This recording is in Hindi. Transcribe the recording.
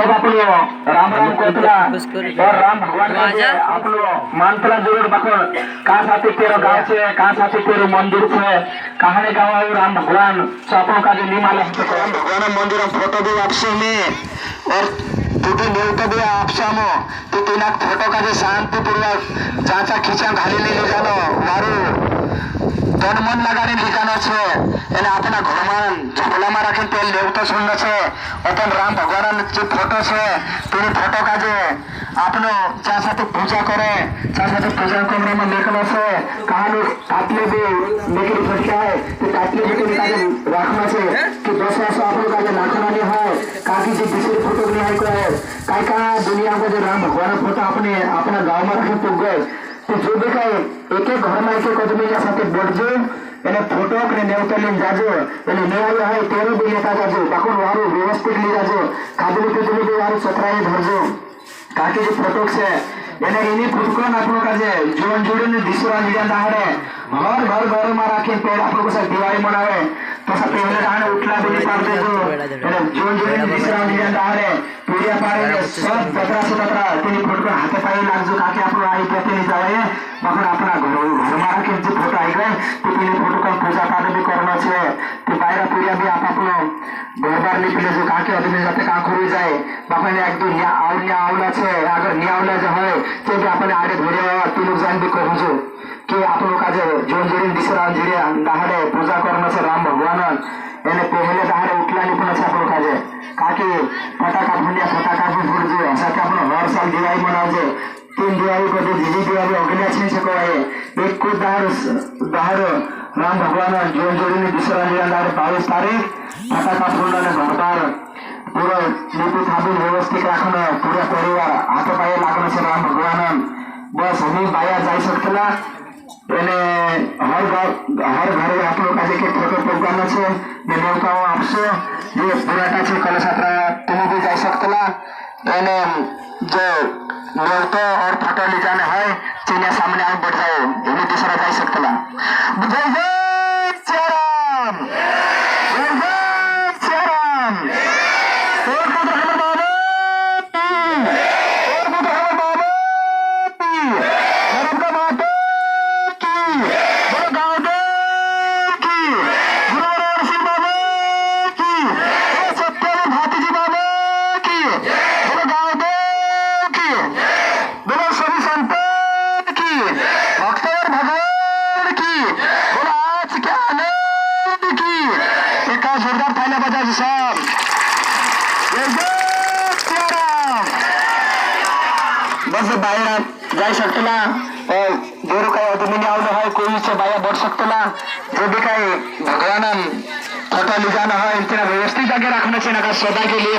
सब आप लोग राम राम कोतला और राम भगवान का जे आप लोग मानतला जरूर बखर कहाँ साथी तेरो गाँव से कहाँ साथी तेरो मंदिर से कहानी गाँव है राम भगवान सपनों का जो निमाल है राम भगवान मंदिर फोटो भी आपसे में और तुझे न्यूट भी आपसे हम तो तीन फोटो का जो शांतिपूर्वक जांचा खींचा घाली ले जानो मारू तन मन लगाने ठिकाना छे एने अपना घरमा झोलामा राखीने तेल देवता सुन्न छे अपन राम भगवान जो फोटो छे तेरे फोटो का जे आपनो चा साथे पूजा करे चा साथे पूजा करने में लेखना छे कहानी काटले भी लेकिन फटका है तो काटले भी के काजे रखना छे कि 10 वर्ष आपन का जे नाखना नहीं है काकी जे दूसरे फोटो नहीं है को काय का दुनिया को जो राम भगवान फोटो अपने अपना गांव में रखे तो गए तो जो देखा एक एक घर में एक एक आदमी के साथ बढ़जो एने फोटो ने नेवतलिन जाजो एने नेवालो है तेरो भी लेता जाजो बाकुन वारो व्यवस्थित ले जाजो कादली पे तुम भी वारो सतराई धरजो काकी जो फोटो से एने इनी फुटकोन आपनो का जे जीवन जोड़े ने दिसरा निजा दाहरे घर घर में राखे पेड़ आपनो को सब दिवाली मनावे तो सब पहले दाहरे उठला भी पार दे जो एने जीवन जोड़े ने दिसरा निजा दाहरे पूजा पारे सब 17 तीन फुटकोन हाथे पाई लागजो काकी आपनो आई पेते नहीं जावे बाकुन अपना घर में राखे जो फोटो आई गए तो तीन फोटो का पूजा पाठ भी करना छे तो बाहर पूजा भी आप अपनो घरबार निकले जो काकी आदमी जाते का खोरी जाए बाकुन एक दो निया आवला छे अगर नियावला जो है तो भी अपने आड़े धरे तीन लोग जान भी कहजो कि आप लोग का जीवन जोड़ी दिसरा धीरे दाहरे पूजा करना छे राम भगवान एने पहले दाहरे उठला निपुण छे आप लोग का काकी फटाका भी फुटजो साथे अपनो हर साल दिवाली मनावजो 3 दिवाली को दीदी दिवाली अगले छे को एक को दाहर राम भगवान जीवन जोड़ी ने दिसरा दाहरे 22 तारीख फटाका फुटना घर बार पूरा नीति थाबी व्यवस्थित रखना पूरा परिवार हाथ पाए लागना से राम भगवान बस हमें बाया जाई सकतला एने हर घर आप लोग आज के फोटो प्रोग्राम छे ने नेवता आपसे ये पूराटा छे कल छात्रा तुम भी जाई सकतला एने जो नेवता और फोटो ले जाने है चीने सामने आप बढ़ जाओ इन्हें दूसरा जाई सकतला जय जय श्री राम जय जय श्री राम बस बाहर जाई सकतला और देरो का आदमी आवलो है कोई से बाया बढ़ सकतला जो भी कई भगवान फोटो ले जाना है इतना व्यवस्थित आगे रखना चाहिए सदा के लिए।